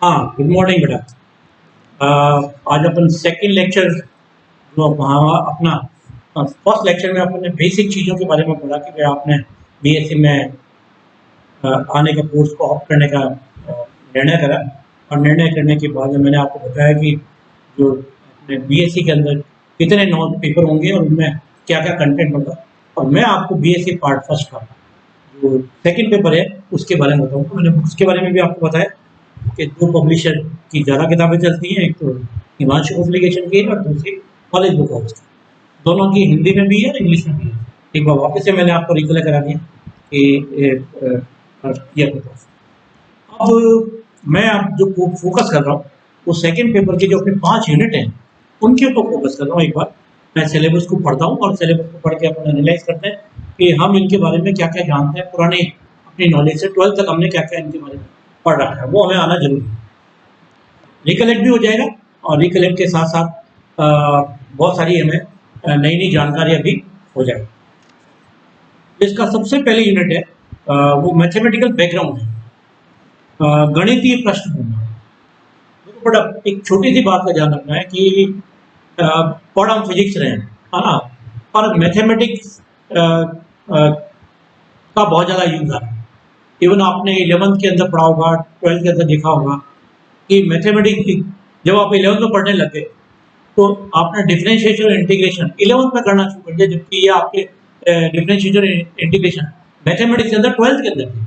हाँ, good morning बेटा। आज अपन सेकंड लेक्चर जो वहाँ अपना फर्स्ट लेक्चर में अपने बेसिक चीज़ों के बारे में पढ़ा कि भाई आपने बीएससी में आने का कोर्स को ऑप्ट करने का निर्णय करा। और निर्णय करने के बाद में मैंने आपको बताया कि जो अपने बीएससी के अंदर कितने 9 पेपर होंगे और उनमें क्या क्या कंटेंट होगा। और मैं आपको बीएससी पार्ट फर्स्ट का जो सेकंड पेपर है उसके बारे में बताऊँगा। मैंने बुक्स के बारे में भी आपको बताया कि 2 पब्लिशर की ज़्यादा किताबें चलती हैं, एक तो हिमांशु पब्लिकेशन की है और दूसरी कॉलेज बुक हाउस की। दोनों की हिंदी में भी है और इंग्लिश में भी है। एक बार वापस से मैंने आपको रिकॉल करा दिया कि ये अब मैं अब जो फोकस कर रहा हूँ वो सेकंड पेपर के जो अपने 5 यूनिट हैं उनके ऊपर फोकस कर रहा हूँ। एक बार मैं सिलेबस को पढ़ता हूँ और सिलेबस को पढ़ के अपन एनालाइज करते हैं कि हम इनके बारे में क्या क्या जानते हैं। पुराने अपनी नॉलेज से 12th तक हमने क्या क्या इनके बारे में पढ़ रखा है वो हमें आना जरूरी है। रिकलेक्ट भी हो जाएगा और रिकलेक्ट के साथ साथ बहुत सारी हमें नई नई जानकारी अभी हो जाएगी। इसका सबसे पहले यूनिट है वो मैथमेटिकल बैकग्राउंड है, गणितीय पृष्ठभूमि। तो बड़ा एक छोटी सी बात का ध्यान रखना है कि पढ़ हम फिजिक्स रहे हैं, है ना, पर मैथमेटिक्स का बहुत ज़्यादा यूज है। इवन आपने 11th के अंदर पढ़ा होगा, 12th के अंदर देखा होगा कि मैथमेटिक्स जब आप 11th में पढ़ने लगे तो आपने डिफरेंशिएशन और इंटीग्रेशन 11th में करना शुरू कर दिया, जबकि ये आपके डिफरेंशिएशन और इंटीग्रेशन मैथमेटिक्स के अंदर 12th के अंदर थे।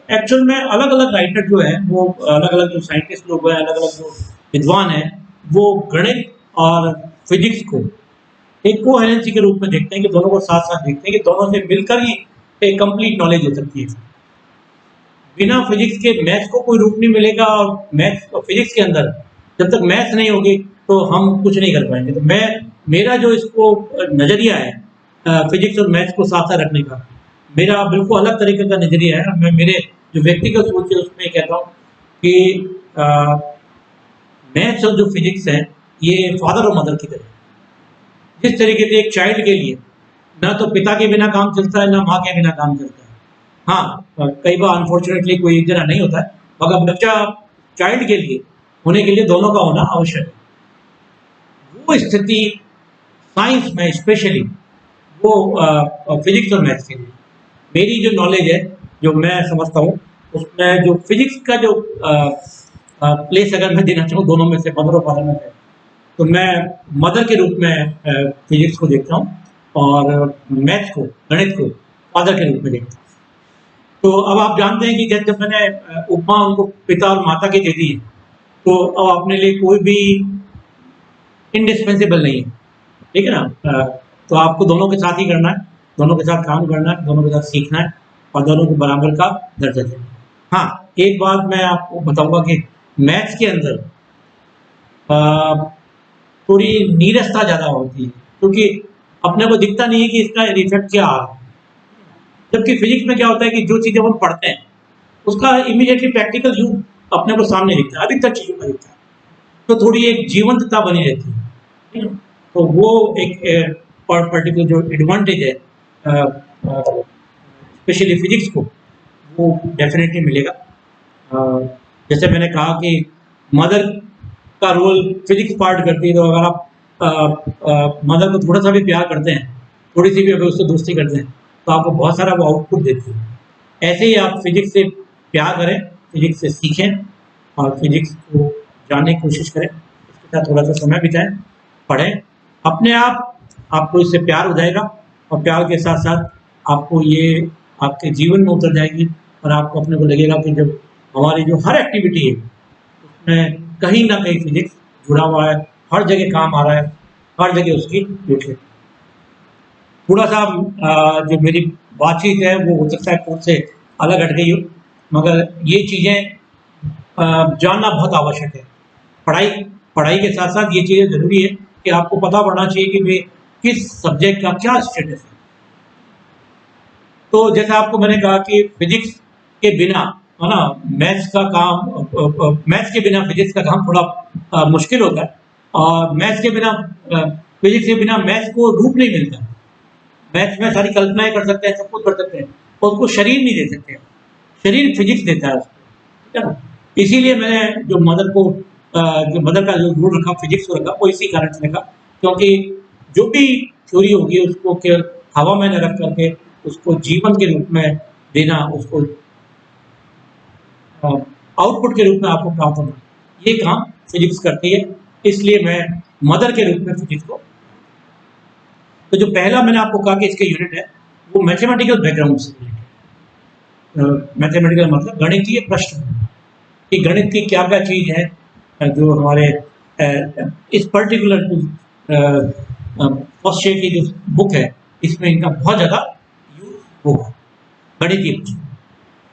एक्चुअल में अलग अलग राइटर जो है वो अलग अलग जो साइंटिस्ट लोग हैं, अलग अलग जो विद्वान हैं, वो गणित और फिजिक्स को एक कोहेरेंसी के रूप में देखते हैं कि दोनों को साथ साथ देखते हैं कि दोनों से मिलकर ही एक कंप्लीट नॉलेज हो सकती है। बिना फिजिक्स के मैथ्स को कोई रूप नहीं मिलेगा और मैथ्स और फिजिक्स के अंदर जब तक मैथ्स नहीं होगी तो हम कुछ नहीं कर पाएंगे। तो मेरा जो इसको नज़रिया है फिजिक्स और मैथ्स को साथ साथ रखने का, मेरा बिल्कुल अलग तरीके का नज़रिया है। मैं मेरे जो व्यक्तिगत सोच है उसमें कहता हूँ कि मैथ्स और जो फिजिक्स है ये फादर और मदर की तरह। जिस तरीके से एक चाइल्ड के लिए ना तो पिता के बिना काम चलता है ना माँ के बिना काम चलता है। हाँ, कई बार अनफॉर्चुनेटली कोई एक जना नहीं होता है, मगर बच्चा चाइल्ड के लिए होने के लिए दोनों का होना आवश्यक है। वो स्थिति साइंस में स्पेशली वो फिजिक्स और मैथ्स के लिए मेरी जो नॉलेज है, जो मैं समझता हूँ उसमें जो फिजिक्स का जो प्लेस अगर मैं देना चाहूँ दोनों में से, मदर और फादर में से, तो मैं मदर के रूप में फिजिक्स को देखता हूँ और मैथ्स को, गणित को फादर के रूप में देखता हूँ। तो अब आप जानते हैं कि जब मैंने उपमा उनको पिता और माता की दे दी है तो अब अपने लिए कोई भी इंडिस्पेंसेबल नहीं है, ठीक है ना। तो आपको दोनों के साथ ही करना है, दोनों के साथ काम करना है, दोनों के साथ सीखना है और दोनों को बराबर का दर्जा देना है। हाँ, एक बात मैं आपको बताऊंगा कि मैथ्स के अंदर थोड़ी नीरसता ज़्यादा होती है क्योंकि अपने को दिखता नहीं है कि इसका इफेक्ट क्या आ रहा है। जबकि फिजिक्स में क्या होता है कि जो चीज़ें हम पढ़ते हैं उसका इमीडिएटली प्रैक्टिकल यूज अपने को सामने दिखता है, अधिकतर चीज़ों में दिखता है। तो थोड़ी एक जीवंतता बनी रहती है, ठीक है। तो वो एक पर्टिकुलर जो एडवांटेज है स्पेशली फिजिक्स को, वो डेफिनेटली मिलेगा। जैसे मैंने कहा कि मदर का रोल फिजिक्स पार्ट करती है, तो अगर आप मदर को थोड़ा सा भी प्यार करते हैं, थोड़ी सी भी अगर उससे दोस्ती करते हैं तो आपको बहुत सारा वो आउटपुट देती है। ऐसे ही आप फिजिक्स से प्यार करें, फिजिक्स से सीखें और फिजिक्स को जानने की कोशिश करें, इसके साथ थोड़ा सा समय बिताएं, पढ़ें। अपने आप आपको इससे प्यार हो जाएगा और प्यार के साथ साथ आपको ये आपके जीवन में उतर जाएगी और आपको अपने को लगेगा कि जब हमारी जो हर एक्टिविटी है उसमें कहीं ना कहीं फिजिक्स जुड़ा हुआ है, हर जगह काम आ रहा है, हर जगह उसकी यूटिलिटी। थोड़ा सा जो मेरी बातचीत है वो हो सकता है कोर्स से अलग हट गई हो, मगर ये चीज़ें जानना बहुत आवश्यक है। पढ़ाई के साथ साथ ये चीज़ें ज़रूरी है कि आपको पता पड़ना चाहिए कि भाई किस सब्जेक्ट का क्या स्टेटस है। तो जैसे आपको मैंने कहा कि फिजिक्स के बिना, है ना, मैथ्स का काम, मैथ्स के बिना फिजिक्स का काम थोड़ा मुश्किल होता है और मैथ्स के बिना फिजिक्स के बिना मैथ्स को रूप नहीं मिलता। मैथ्स में सारी कल्पनाएं कर सकते हैं, सब कुछ कर सकते हैं और उसको शरीर नहीं दे सकते। शरीर फिजिक्स देता है उसको, ठीक है ना। इसीलिए मैंने जो मदर का जो रूल रखा, फिजिक्स को रखा, वो इसी कारण से रखा, क्योंकि जो भी थ्योरी होगी उसको हवा में न रख करके उसको जीवन के रूप में देना, उसको आउटपुट के रूप में आपको प्राप्त होना, ये काम फिजिक्स करती है। इसलिए मैं मदर के रूप में फिजिक्स को, तो जो पहला मैंने आपको कहा कि इसके यूनिट है वो मैथमेटिकल बैकग्राउंड से रिलेटेड। मैथमेटिकल मतलब गणितीय प्रश्न कि गणित की क्या क्या चीज है जो हमारे इस पर्टिकुलर फर्स्ट शेयर की जो बुक है इसमें इनका बहुत ज़्यादा यूज होगा, गणितीय प्रश्न।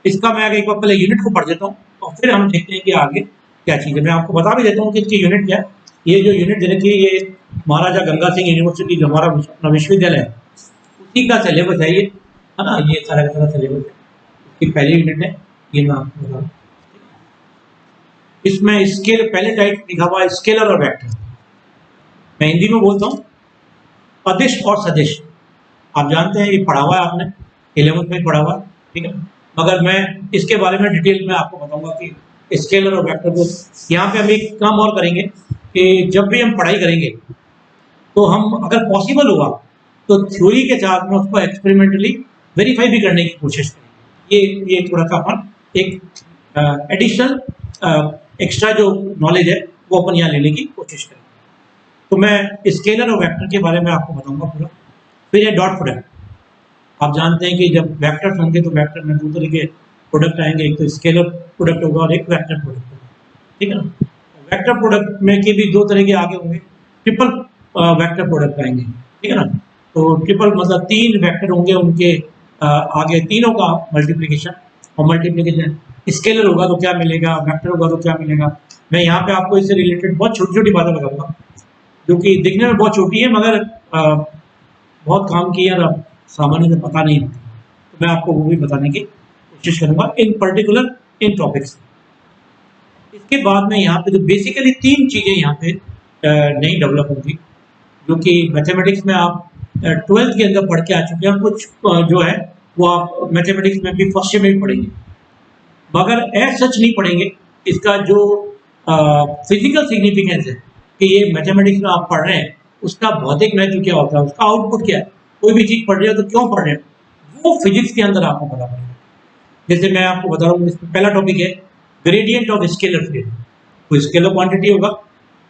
इसका मैं आगे एक बार पहले यूनिट को पढ़ देता हूँ और फिर हम देखते हैं कि आगे क्या चीज़ है। मैं आपको बता भी देता हूँ कि इसकी यूनिट क्या है। ये जो यूनिट दे रखी है ये महाराजा गंगा सिंह यूनिवर्सिटी जो हमारा अपना विश्वविद्यालय है उसी का सिलेबस है, ये है ना, ये सारा का सारा सिलेबस है। इसकी पहली यूनिट है, ये मैं आपको बता दूँ। इसमें स्केल पहले टाइप लिखा हुआ है स्केलर और वेक्टर। मैं हिंदी में बोलता हूँ अदिश और सदिश। आप जानते हैं ये पढ़ा हुआ है आपने 11th में पढ़ा हुआ है, ठीक है, मगर मैं इसके बारे में डिटेल में आपको बताऊंगा कि स्केलर और वेक्टर को। यहाँ पे हम एक काम और करेंगे कि जब भी हम पढ़ाई करेंगे तो हम अगर पॉसिबल हुआ तो थ्योरी के साथ में उसको एक्सपेरिमेंटली वेरीफाई भी करने की कोशिश करेंगे। ये थोड़ा सा अपन एक एडिशनल एक्स्ट्रा जो नॉलेज है वो अपन यहाँ लेने की कोशिश करें। तो मैं स्केलर और वेक्टर के बारे में आपको बताऊंगा पूरा। फिर ये डॉट प्रोडक्ट। आप जानते हैं कि जब वेक्टर्स होंगे तो वेक्टर में दो तरह के प्रोडक्ट आएंगे, एक तो स्केलर प्रोडक्ट होगा और एक वेक्टर प्रोडक्ट होगा, ठीक है ना। वेक्टर प्रोडक्ट में के भी दो तरह के आगे होंगे, ट्रिपल वेक्टर प्रोडक्ट आएंगे, ठीक है ना। तो ट्रिपल मतलब 3 वेक्टर होंगे, उनके आगे तीनों का मल्टीप्लिकेशन, और मल्टीप्लिकेशन स्केलर होगा तो क्या मिलेगा, वेक्टर होगा तो क्या मिलेगा। मैं यहाँ पे आपको इससे रिलेटेड बहुत छोटी छोटी बातें बताऊंगा जो कि दिखने में बहुत छोटी है मगर बहुत काम की है और सामान्य से पता नहीं होती। तो मैं आपको वो भी बताने की कोशिश करूंगा इन पर्टिकुलर इन टॉपिक्स। इसके बाद में यहाँ पे जो बेसिकली 3 चीज़ें यहाँ पे नई डेवलप होंगी जो कि मैथमेटिक्स में आप 12th के अंदर पढ़ के आ चुके हैं। कुछ जो है वो आप मैथमेटिक्स में भी फर्स्ट में भी पढ़ेंगे मगर एज सच नहीं पढ़ेंगे। इसका जो फिजिकल सिग्निफिकेंस है कि ये मैथमेटिक्स में आप पढ़ रहे हैं उसका भौतिक महत्व क्या होता है, उसका आउटपुट क्या है, कोई भी चीज़ पढ़ रहे हो तो क्यों पढ़ रहे हो, वो फिजिक्स के अंदर आपको पता पड़ेगा। जैसे मैं आपको बता रहा हूँ, इसमें पहला टॉपिक है ग्रेडियंट ऑफ स्केलर फील्ड। कोई स्केलर क्वांटिटी होगा,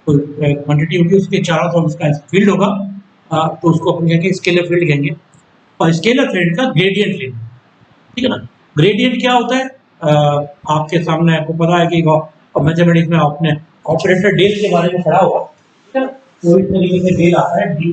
कोई क्वांटिटी होगी, उसके चारों तरफ उसका फील्ड होगा, तो उसको अपन कहेंगे स्केलर फील्ड कहेंगे। और स्केलर फील्ड का ग्रेडियंट लेना, ठीक है ना। ग्रेडियंट क्या होता है, आपके सामने आपको पता है कि मैथमेटिक्स में आपने ऑपरेटर डेल के बारे में पढ़ा होगा, ठीक है ना। तो इस तरीके से डेल आता है डी,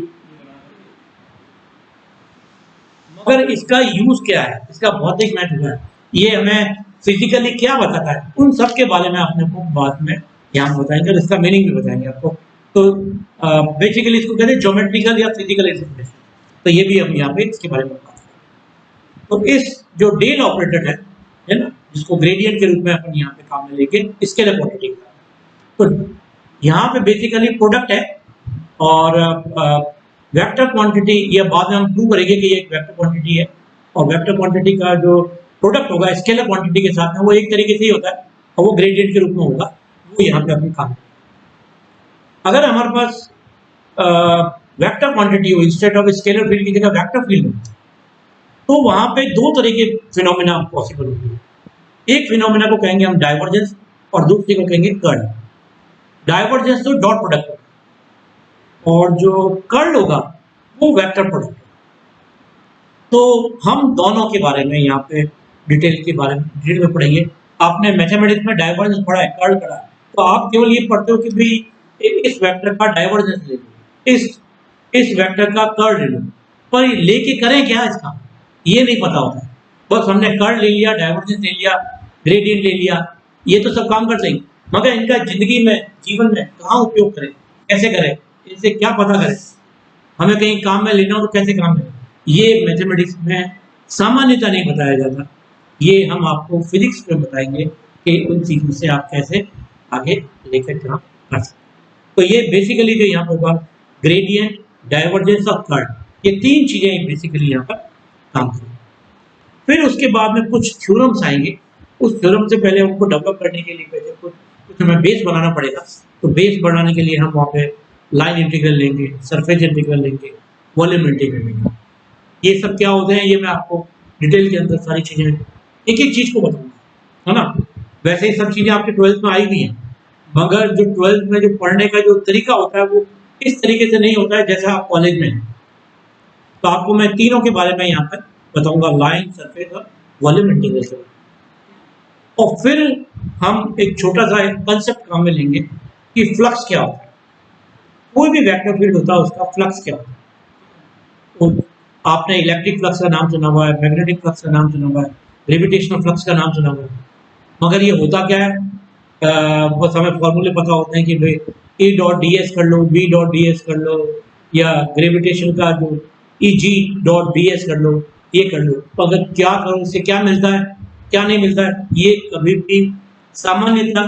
मगर इसका यूज क्या है, इसका भौतिक महत्व है, ये हमें फिजिकली क्या बताता है, उन सब के बारे में अपने को बाद में यहाँ बताएंगे और इसका मीनिंग भी बताएंगे आपको। तो बेसिकली इसको कहते हैं ज्योमेट्रिकल या फिजिकल इंटरप्रिटेशन। तो ये भी हम यहाँ पे इसके बारे में बात करेंगे। तो इस जो डेल ऑपरेटर है ना, जिसको ग्रेडियंट के रूप में अपन यहाँ पे काम में लेके स्केलर क्वांटिटी का, तो यहाँ पे बेसिकली प्रोडक्ट है और वेक्टर क्वांटिटी ये बाद में हम प्रूव करेंगे कि ये एक वेक्टर क्वांटिटी है। और वेक्टर क्वांटिटी का जो प्रोडक्ट होगा स्केलर क्वांटिटी के साथ में वो एक तरीके से ही होता है और वो ग्रेडियंट के रूप में होगा, वो यहाँ पे अपन काम। अगर हमारे पास वेक्टर क्वांटिटी हो इंस्टेड ऑफ स्केलर फील्ड की जगह वेक्टर फील्ड हो तो वहां पे दो तरह के फिनोमेना पॉसिबल होंगे। एक फिनोमेना को कहेंगे हम डाइवर्जेंस और दूसरे को कहेंगे कर्ल। डाइवर्जेंस तो डॉट प्रोडक्ट होगा और जो कर्ल होगा वो वेक्टर प्रोडक्ट। तो हम दोनों के बारे में यहाँ पे डिटेल में पढ़ेंगे। आपने मैथमेटिक्स में डाइवर्जेंस पढ़ा है, कर्ल पढ़ा है, तो आप केवल ये पढ़ते हो कि भाई इस वेक्टर का डाइवर्जेंस ले लो, इस वेक्टर का कर्ल ले लो, पर लेके करें क्या इसका ये नहीं पता होता है। बस हमने कर्ल ले लिया, डाइवर्जेंस ले लिया, ग्रेडियंट ले लिया, ये तो सब काम करते हैं मगर इनका जिंदगी में जीवन में कहाँ उपयोग करें, कैसे करें, इनसे क्या पता करें, हमें कहीं काम में लेना हो तो कैसे काम लें, ये मैथमेटिक्स में सामान्यतः नहीं बताया जाता। ये हम आपको फिजिक्स में बताएंगे कि उन चीज़ों से आप कैसे आगे लेकर काम कर सकते। तो ये बेसिकली जो यहाँ पर होगा ग्रेडियंट, डाइवर्जेंस और कर्ल, ये 3 चीज़ें बेसिकली यहाँ पर काम करें। फिर उसके बाद में कुछ थ्योरम्स आएंगे उस थ्योरम से पहले उनको डेवलप करने के लिए पहले कुछ हमें बेस बनाना पड़ेगा। तो बेस बनाने के लिए हम वहाँ पे लाइन इंटीग्रल लेंगे, सरफेस इंटीग्रल लेंगे, वॉल्यूम इंटीग्रल लेंगे। ये सब क्या होते हैं ये मैं आपको डिटेल के अंदर सारी चीज़ें एक एक चीज़ को बताऊंगा, है ना। वैसे ही सब चीज़ें आपके 12th में आई भी हैं, मगर जो 12th में जो पढ़ने का जो तरीका होता है वो इस तरीके से नहीं होता है जैसा आप कॉलेज में हैं। तो आपको मैं तीनों के बारे में यहाँ पर बताऊंगा, लाइन, सरफेस और वॉल्यूम इंटीग्रल से। और फिर हम एक छोटा सा कंसेप्ट काम में लेंगे कि फ्लक्स क्या होता है। कोई भी वेक्टर फील्ड होता है उसका फ्लक्स क्या होता है। तो आपने इलेक्ट्रिक फ्लक्स का नाम सुना हुआ है, मैग्नेटिक फ्लक्स का नाम सुना हुआ है, ग्रेविटेशनल फ्लक्स का नाम सुना हुआ है, मगर ये होता क्या है? बस हमें फॉर्मूले पता होते हैं कि भाई E डॉट डी एस कर लो, B डॉट डी एस कर लो, या ग्रेविटेशन का जो EG डॉट डी एस कर लो, ये कर लो। तो अगर क्या करो उससे क्या मिलता है क्या नहीं मिलता है ये कभी भी सामान्यतः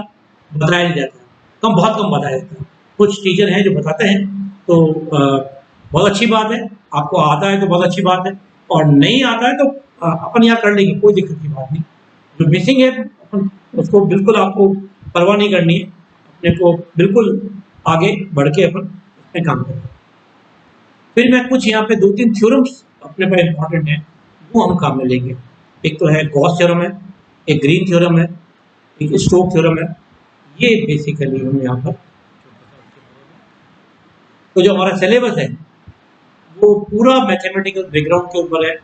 बताया नहीं जाता है, बहुत कम बताया जाता है। कुछ टीचर हैं जो बताते हैं, तो बहुत अच्छी बात है, आपको आता है तो बहुत अच्छी बात है, और नहीं आता है तो अपन यहाँ कर लेंगे, कोई दिक्कत की बात नहीं। जो मिसिंग है अपन उसको बिल्कुल आपको परवाह नहीं करनी है, अपने को बिल्कुल आगे बढ़ के अपन उसमें काम करें। फिर मैं कुछ यहाँ पे 2-3 थ्योरम्स अपने पर इम्पोर्टेंट हैं वो हम काम में लेंगे। एक तो है गॉस थ्योरम है, एक ग्रीन थ्योरम है, एक स्टोक थ्योरम है। ये बेसिकली हम यहाँ पर, तो जो हमारा सिलेबस है वो पूरा मैथमेटिकल बैकग्राउंड के ऊपर है,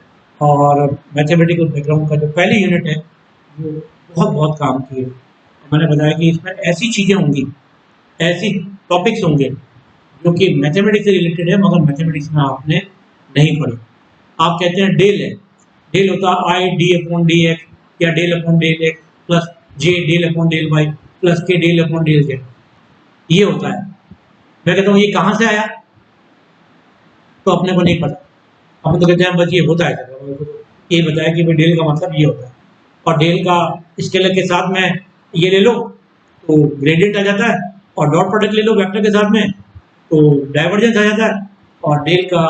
और मैथमेटिकल बैकग्राउंड का जो पहली यूनिट है वो बहुत काम की है। मैंने बताया कि इसमें ऐसी चीज़ें होंगी, ऐसी टॉपिक्स होंगे जो कि मैथमेटिक्स से रिलेटेड है, मगर मैथमेटिक्स में आपने नहीं पढ़ी। आप कहते हैं डेल है, डेल होता है I D upon D x, या del upon del x plus j del upon del y plus k del upon del z, ये होता है। मैं कहता हूँ ये कहाँ से आया, तो अपने को नहीं पता। अपन तो कहते हैं बस ये होता है, ये बताया कि भाई डेल का मतलब ये होता है, और डेल का स्केलर के साथ में ये ले लो तो ग्रेडियंट आ जाता है, और डॉट प्रोडक्ट ले लो वेक्टर के साथ में तो डाइवर्जेंस आ जाता है, और डेल का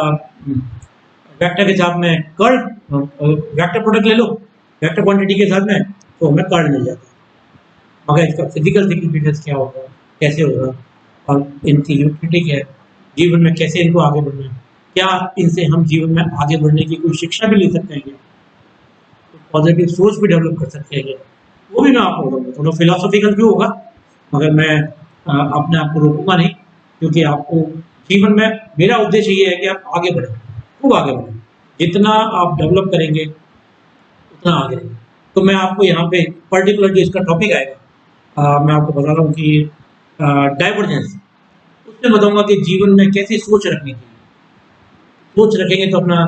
वेक्टर के साथ में कर्ल, वेक्टर प्रोडक्ट ले लो वेक्टर क्वांटिटी के साथ में तो हमें कर्ल मिल जाता है। मगर इसका फिजिकल सिग्निफिकेंस क्या होगा, कैसे होगा, और इनकी यूटिलिटी क्या है, जीवन में कैसे इनको आगे बढ़ना है, क्या इनसे हम जीवन में आगे बढ़ने की कोई शिक्षा भी ले सकते हैं क्या, पॉजिटिव सोच भी डेवलप कर सकते हैं क्या, वो भी मैं आपको बताऊंगा। थोड़ा फिलोसॉफिकल भी होगा, मगर मैं अपने आप को रोकूंगा नहीं, क्योंकि आपको जीवन में, मेरा उद्देश्य ये है कि आप आगे बढ़ें, खूब आगे बढ़ें। जितना आप डेवलप करेंगे उतना आगे रहेंगे। तो मैं आपको यहाँ पे पर्टिकुलर जो इसका टॉपिक आएगा, मैं आपको बता रहा हूँ कि डाइवर्जेंस, उसमें बताऊंगा कि जीवन में कैसी सोच रखनी चाहिए। सोच रखेंगे तो अपना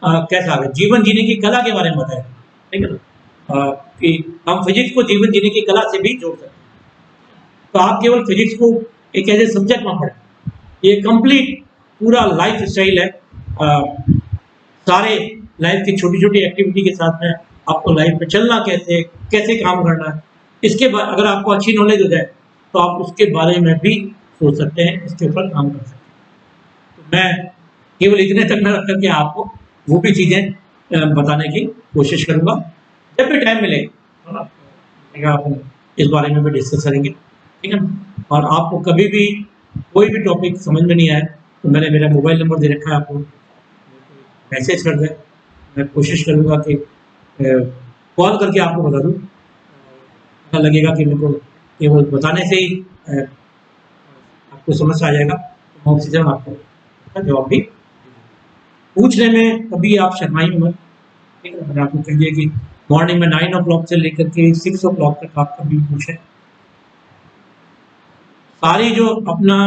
कैसा आगे जीवन जीने की कला के बारे में बताएगा, ठीक है ना, कि हम फिजिक्स को जीवन जीने की कला से भी जोड़ सकते हैं। तो आप केवल फिजिक्स को एक ऐसे सब्जेक्ट में पढ़ें, ये कंप्लीट पूरा लाइफ स्टाइल है। सारे लाइफ की छोटी छोटी एक्टिविटी के साथ में आपको लाइफ में चलना कैसे, कैसे काम करना है, इसके बाद अगर आपको अच्छी नॉलेज हो जाए तो आप उसके बारे में भी सोच सकते हैं, इसके ऊपर काम कर सकते हैं। तो मैं केवल इतने तक न रख करके आपको वो भी चीज़ें बताने की कोशिश करूँगा। जब भी टाइम मिलेगा आप इस बारे में भी डिस्कस करेंगे, ठीक है। और आपको कभी भी कोई भी टॉपिक समझ में नहीं आए तो मैंने मेरा मोबाइल नंबर दे रखा है, आपको मैसेज कर दें, मैं कोशिश करूँगा कि कॉल करके आपको बता दूँ। ऐसा लगेगा कि मेरे को केवल बताने से ही आपको समझ आ जाएगा, तो मैं उसी तरह आपको जवाब भी पूछने में कभी आप शर्माइए मत, ठीक है। मैंने आपको कहिए कि मॉर्निंग में 9 o'clock से लेकर के 6 o'clock तक आप कभी पूछें। सारी जो अपना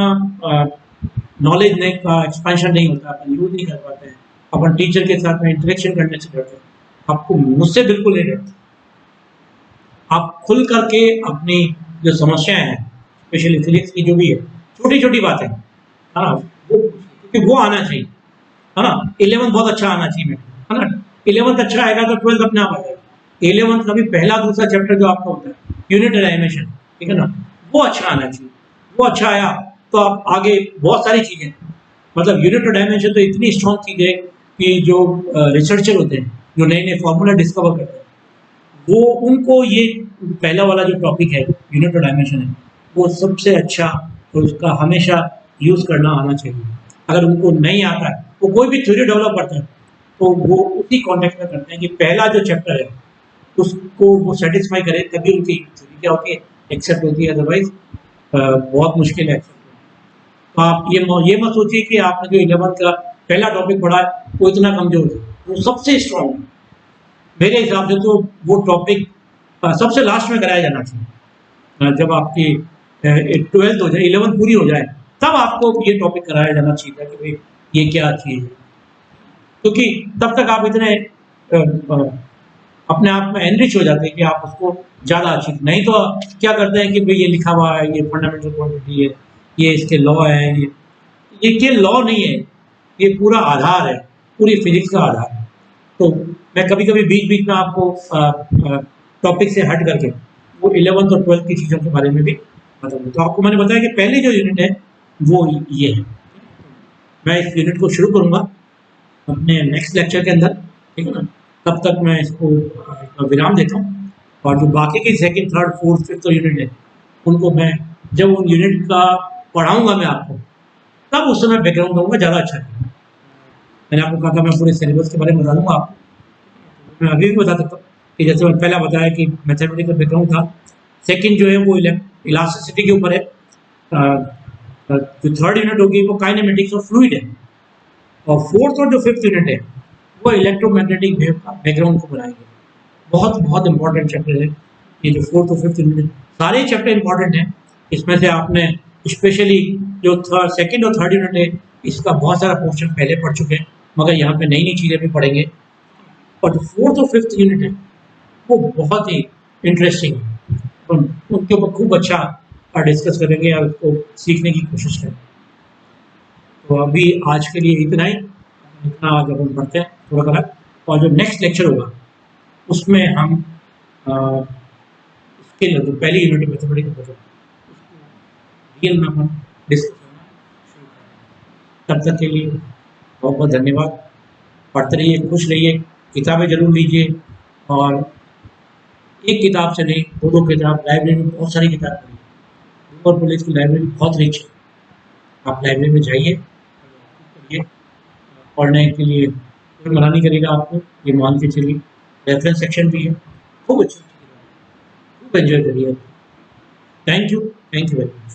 नॉलेज ने का एक्सपेंशन नहीं होता, अपन यूज नहीं कर पाते हैं, अपन टीचर के साथ में इंटरेक्शन करने से डरते हैं। आपको मुझसे बिल्कुल नहीं डरते, आप खुल करके अपनी जो समस्याएं हैं, स्पेशली फिजिक्स की जो भी है, छोटी छोटी बातें, हाँ वो, क्योंकि वो आना चाहिए, है ना। 11th बहुत अच्छा आना चाहिए, है ना। 11th अच्छा आएगा तो 12th अपने आप आ जाएगा। 11th का भी पहला दूसरा चैप्टर जो आपका होता है यूनिट डायमेंशन, ठीक है ना, वो अच्छा आना चाहिए। वो अच्छा आया तो आप आगे बहुत सारी चीज़ें, मतलब यूनिट डायमेंशन तो इतनी स्ट्रॉन्ग चीज़ है कि जो रिसर्चर होते हैं, जो नए नए फॉर्मूला डिस्कवर करते हैं, वो उनको ये पहला वाला जो टॉपिक है यूनिट और डायमेंशन है वो सबसे अच्छा और उसका हमेशा यूज़ करना आना चाहिए। अगर उनको नहीं आता है वो कोई भी थ्योरी डेवलप करते हैं तो वो उसी कॉन्टेक्स्ट में करते हैं कि पहला जो चैप्टर है उसको वो सेटिस्फाई करे तभी उनकी थ्योरी क्या होती है एक्सेप्ट होती है, अदरवाइज बहुत मुश्किल है। तो आप ये मत सोचिए कि आपने जो 11th का पहला टॉपिक पढ़ा है वो इतना कमजोर है, वो सबसे स्ट्रांग है। मेरे हिसाब से तो वो टॉपिक सबसे लास्ट में कराया जाना चाहिए। जब आपकी 12th हो जाए, 11th पूरी हो जाए, तब आपको ये टॉपिक कराया जाना चाहिए था कि भाई ये क्या चीज़ है, क्योंकि तब तक आप इतने अपने आप में एनरिच हो जाते हैं कि आप उसको ज़्यादा अच्छी नहीं तो क्या करते हैं कि भाई ये लिखा हुआ है, ये फंडामेंटल क्वांटिटी है, ये इसके लॉ है, ये लॉ नहीं है, ये पूरा आधार है, पूरी फिजिक्स का आधार है। तो मैं कभी कभी बीच बीच में आपको टॉपिक से हट करके वो 11th और 12th की चीज़ों के बारे में भी बताऊँगा। तो आपको मैंने बताया कि पहली जो यूनिट है वो ये है। मैं इस यूनिट को शुरू करूँगा अपने नेक्स्ट लेक्चर के अंदर, ठीक है ना। तब तक मैं इसको विराम देता हूँ और जो बाकी की second, third, fourth, fifth unit है उनको मैं जब उन यूनिट का पढ़ाऊँगा मैं आपको, तब उस समय बैकग्राउंड दूँगा, ज़्यादा अच्छा है। मैंने आपको कहा था मैं पूरे सिलेबस के बारे में बता दूँगा आपको। मैं अभी भी बता सकता हूँ कि जैसे मैंने पहला बताया कि मैथमेटिक्स का बैकग्राउंड था, सेकंड जो है वो इलास्टिसिटी के ऊपर है, जो थर्ड यूनिट होगी वो काइनेमेटिक्स और फ्लूइड है, और फोर्थ और जो फिफ्थ यूनिट है वो इलेक्ट्रोमैग्नेटिक वेव का बैकग्राउंड को बनाएंगे। बहुत बहुत इंपॉर्टेंट चैप्टर है ये जो फोर्थ और फिफ्थ यूनिट, सारे चैप्टर इंपॉर्टेंट हैं। इसमें से आपने स्पेशली जो सेकंड और थर्ड यूनिट है इसका बहुत सारा पोर्शन पहले पढ़ चुके हैं, मगर यहाँ पे नई नई चीज़ें भी पढ़ेंगे। और जो फोर्थ और फिफ्थ यूनिट है वो बहुत ही इंटरेस्टिंग है, उनके ऊपर खूब अच्छा डिस्कस करेंगे और उसको सीखने की कोशिश करेंगे। तो अभी आज के लिए इतना ही, इतना जब हम पढ़ते हैं थोड़ा थोड़ा, और जो नेक्स्ट लेक्चर होगा उसमें हम उसके लिए जो पहली यूनिट मैथमेटिक्स उसको रियल में हम डिस्कस करना शुरू करेंगे। तब तक के लिए बहुत बहुत धन्यवाद। पढ़ते रहिए, खुश रहिए, किताबें जरूर लीजिए, और एक किताब से नहीं, दो दो किताब, लाइब्रेरी में बहुत सारी किताब पढ़िए। ऊपर पुलिस की लाइब्रेरी बहुत रिच है, आप लाइब्रेरी में जाइए, पढ़िए। पढ़ने के लिए कोई मना नहीं करेगा आपको, ये मान के चलिए। रेफरेंस सेक्शन भी है, खूब अच्छी अच्छी किताब, खूब एंजॉय करिए। Thank you very much.